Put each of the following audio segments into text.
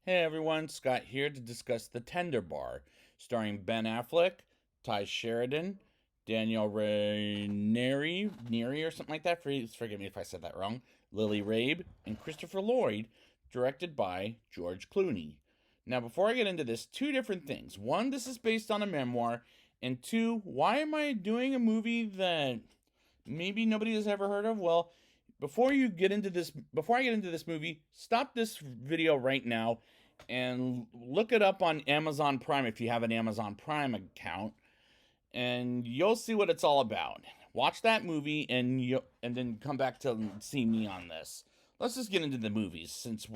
Hey everyone, Scott here to discuss The Tender Bar, starring Ben Affleck, Ty Sheridan, Danielle Neary or something like that. Please forgive me if I said that wrong. Lily Rabe and Christopher Lloyd, directed by George Clooney. Now, before I get into this, two different things. One, this is based on a memoir, and two, why am I doing a movie that maybe nobody has ever heard of? Well, before I get into this movie, stop this video right now and look it up on Amazon Prime if you have an Amazon Prime account, and you'll see what it's all about. Watch that movie and then come back to see me on this. Let's just get into the movies since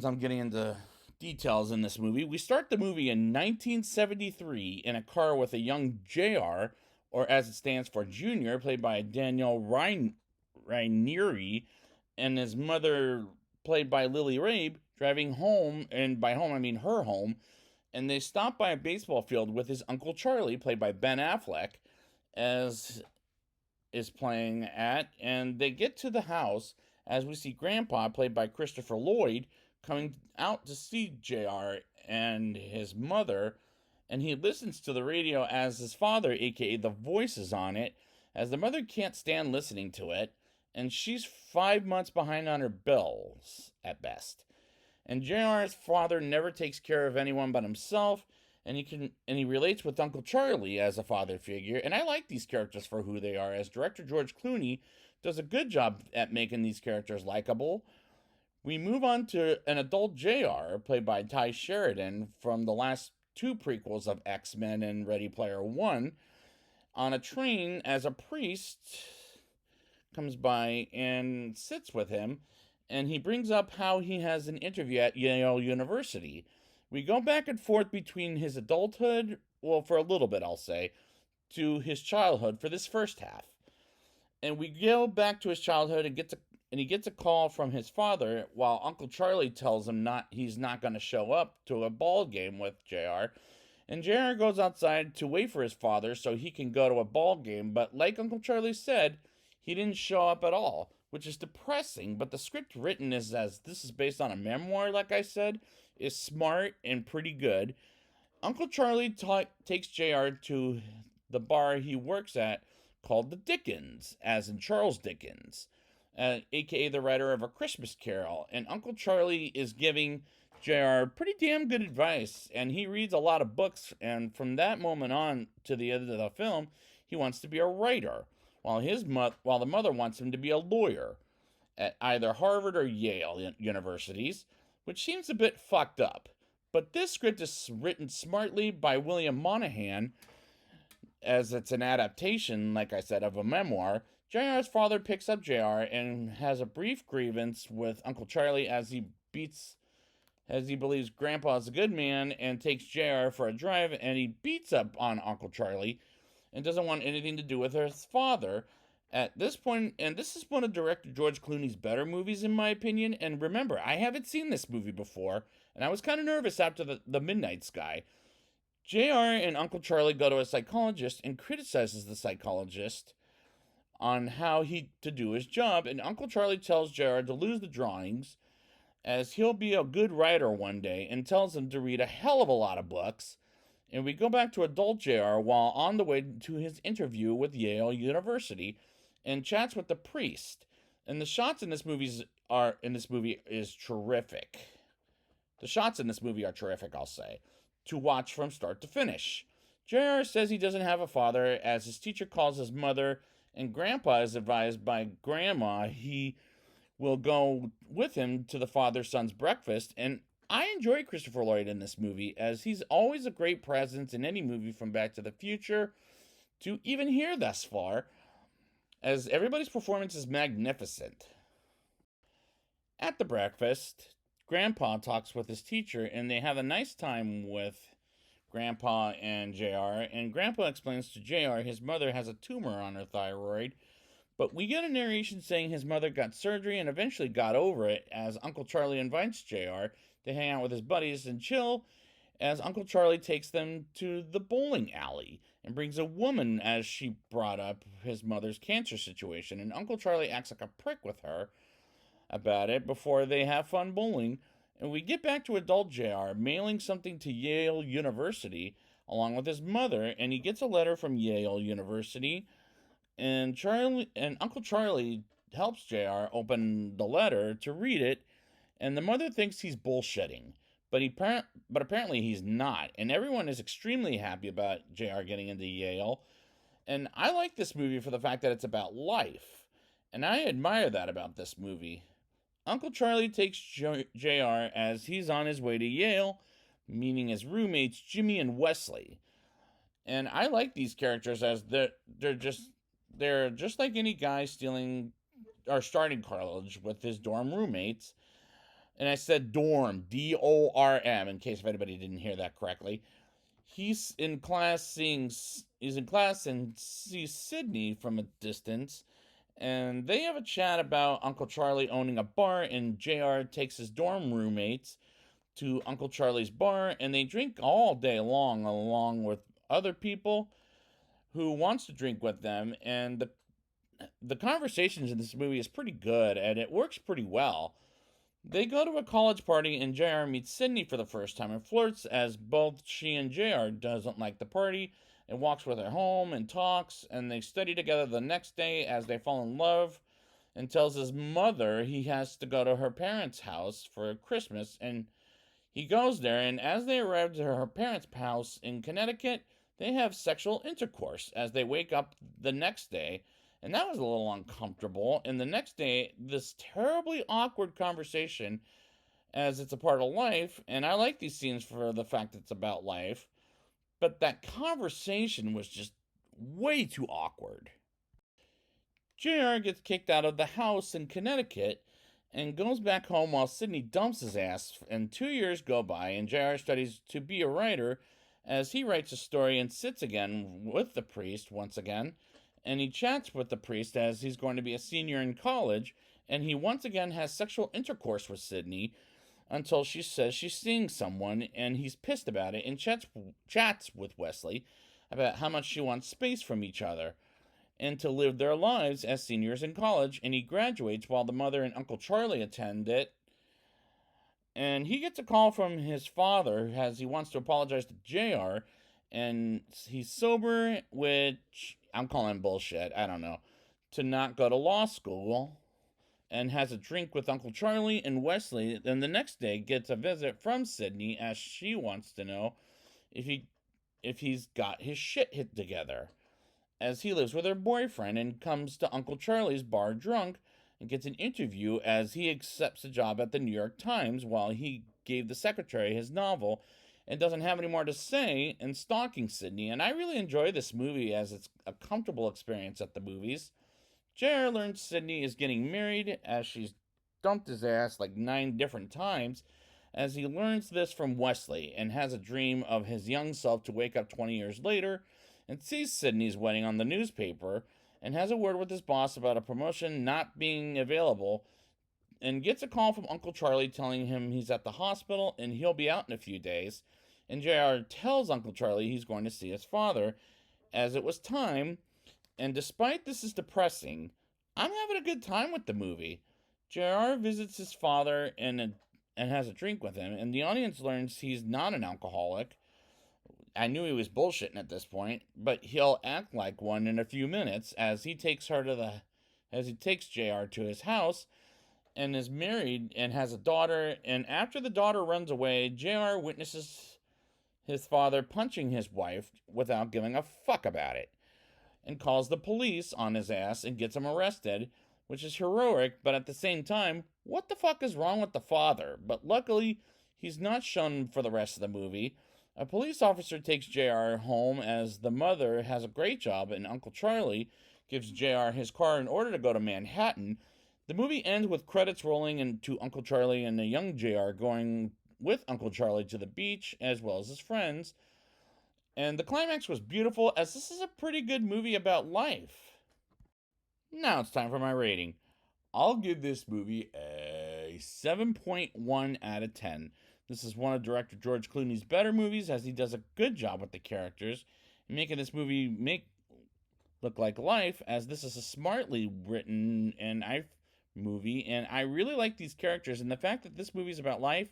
I'm getting into details in this movie. We start the movie in 1973 in a car with a young JR, or as it stands for Junior, played by Daniel Rainieri, and his mother, played by Lily Rabe, driving home, and by home I mean her home, and they stop by a baseball field with his Uncle Charlie, played by Ben Affleck, as is playing at, and they get to the house as we see Grandpa, played by Christopher Lloyd, coming out to see JR and his mother, and he listens to the radio as his father, aka the voice, is on it, as the mother can't stand listening to it, and she's 5 months behind on her bills at best. And JR's father never takes care of anyone but himself, and he relates with Uncle Charlie as a father figure, and I like these characters for who they are, as director George Clooney does a good job at making these characters likable. We move on to an adult JR, played by Ty Sheridan from the last two prequels of X-Men and Ready Player One, on a train as a priest comes by and sits with him, and he brings up how he has an interview at Yale University. We go back and forth between his adulthood, well, for a little bit, I'll say, to his childhood for this first half. And we go back to his childhood and he gets a call from his father while Uncle Charlie tells him he's not going to show up to a ball game with JR. And JR goes outside to wait for his father so he can go to a ball game, but like Uncle Charlie said, he didn't show up at all, which is depressing, but the script written is, as this is based on a memoir, like I said, is smart and pretty good. Uncle Charlie takes JR to the bar he works at called the Dickens, as in Charles Dickens, aka the writer of A Christmas Carol, and Uncle Charlie is giving JR pretty damn good advice, and he reads a lot of books, and from that moment on to the end of the film, he wants to be a writer, while the mother wants him to be a lawyer at either Harvard or Yale universities, which seems a bit fucked up. But this script is written smartly by William Monahan, as it's an adaptation, like I said, of a memoir. JR's father picks up JR and has a brief grievance with Uncle Charlie as he believes Grandpa is a good man and takes JR for a drive, and he beats up on Uncle Charlie and doesn't want anything to do with his father at this point. And this is one of director George Clooney's better movies, in my opinion. And remember, I haven't seen this movie before, and I was kind of nervous after the Midnight Sky. JR and Uncle Charlie go to a psychologist and criticizes the psychologist on how to do his job, and Uncle Charlie tells JR to lose the drawings as he'll be a good writer one day, and tells him to read a hell of a lot of books. And we go back to adult JR while on the way to his interview with Yale University and chats with the priest. And the shots in this movie is terrific. The shots in this movie are terrific, I'll say, to watch from start to finish. JR says he doesn't have a father, as his teacher calls his mother, and Grandpa is advised by Grandma he will go with him to the father-son's breakfast. And I enjoy Christopher Lloyd in this movie, as he's always a great presence in any movie from Back to the Future to even here thus far, as everybody's performance is magnificent. At the breakfast, Grandpa talks with his teacher, and they have a nice time with Grandpa and JR, and Grandpa explains to JR his mother has a tumor on her thyroid, but we get a narration saying his mother got surgery and eventually got over it, as Uncle Charlie invites JR to hang out with his buddies and chill, as Uncle Charlie takes them to the bowling alley and brings a woman as she brought up his mother's cancer situation, and Uncle Charlie acts like a prick with her about it before they have fun bowling. And we get back to adult JR mailing something to Yale University along with his mother, and he gets a letter from Yale University, and Uncle Charlie helps JR open the letter to read it, and the mother thinks he's bullshitting. But apparently he's not, and everyone is extremely happy about JR getting into Yale. And I like this movie for the fact that it's about life, and I admire that about this movie. Uncle Charlie takes JR as he's on his way to Yale, meeting his roommates Jimmy and Wesley. And I like these characters as they're just like any guy stealing or starting college with his dorm roommates. And I said dorm, DORM, in case if anybody didn't hear that correctly. He's in class and sees Sydney from a distance, and they have a chat about Uncle Charlie owning a bar, and JR takes his dorm roommates to Uncle Charlie's bar, and they drink all day long along with other people who wants to drink with them, and the conversations in this movie is pretty good, and it works pretty well. They go to a college party, and JR meets Sydney for the first time and flirts, as both she and JR doesn't like the party, and walks with her home and talks, and they study together the next day as they fall in love, and tells his mother he has to go to her parents' house for Christmas, and he goes there, and as they arrive to her parents' house in Connecticut, they have sexual intercourse as they wake up the next day, and that was a little uncomfortable. And the next day, this terribly awkward conversation, as it's a part of life, and I like these scenes for the fact it's about life, but that conversation was just way too awkward. JR gets kicked out of the house in Connecticut and goes back home while Sydney dumps his ass, and 2 years go by, and JR studies to be a writer as he writes a story and sits again with the priest once again, and he chats with the priest as he's going to be a senior in college, and he once again has sexual intercourse with Sydney until she says she's seeing someone, and he's pissed about it and chats with Wesley about how much she wants space from each other and to live their lives as seniors in college, and he graduates while the mother and Uncle Charlie attend it. And he gets a call from his father as he wants to apologize to JR, and he's sober, which I'm calling bullshit, I don't know, to not go to law school, and has a drink with Uncle Charlie and Wesley. Then the next day gets a visit from Sydney as she wants to know if he's got his shit hit together, as he lives with her boyfriend, and comes to Uncle Charlie's bar drunk and gets an interview as he accepts a job at the New York Times while he gave the secretary his novel and doesn't have any more to say, and stalking Sydney. And I really enjoy this movie as it's a comfortable experience at the movies. JR learns Sydney is getting married as she's dumped his ass like 9 different times, as he learns this from Wesley and has a dream of his young self to wake up 20 years later and sees Sydney's wedding on the newspaper, and has a word with his boss about a promotion not being available, and gets a call from Uncle Charlie telling him he's at the hospital and he'll be out in a few days. And JR tells Uncle Charlie he's going to see his father, as it was time. And despite this is depressing, I'm having a good time with the movie. JR visits his father and has a drink with him, and the audience learns he's not an alcoholic. I knew he was bullshitting at this point, but he'll act like one in a few minutes as he takes JR to his house, and is married and has a daughter. And after the daughter runs away, JR witnesses his father punching his wife without giving a fuck about it, and calls the police on his ass and gets him arrested, which is heroic, but at the same time, what the fuck is wrong with the father? But luckily, he's not shown for the rest of the movie. A police officer takes JR home as the mother has a great job, and Uncle Charlie gives JR his car in order to go to Manhattan. The movie ends with credits rolling into Uncle Charlie and the young JR going with Uncle Charlie to the beach, as well as his friends. And the climax was beautiful, as this is a pretty good movie about life. Now it's time for my rating. I'll give this movie a 7.1 out of 10. This is one of director George Clooney's better movies, as he does a good job with the characters, making this movie look like life, as this is a smartly written movie, and I really like these characters, and the fact that this movie is about life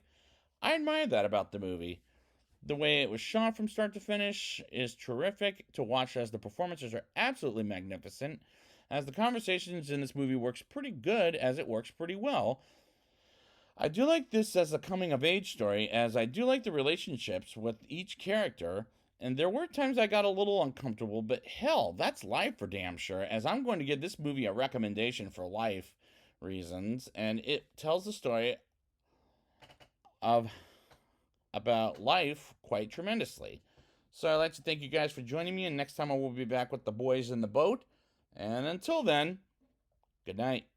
I admire that about the movie. The way it was shot from start to finish is terrific to watch, as the performances are absolutely magnificent, as the conversations in this movie works pretty good, as it works pretty well. I do like this as a coming of age story, as I do like the relationships with each character, and there were times I got a little uncomfortable, but hell, that's life for damn sure, as I'm going to give this movie a recommendation for life reasons, and it tells the story of about life quite tremendously. So I'd like to thank you guys for joining me, and next time I will be back with the boys in the boat. And until then, good night.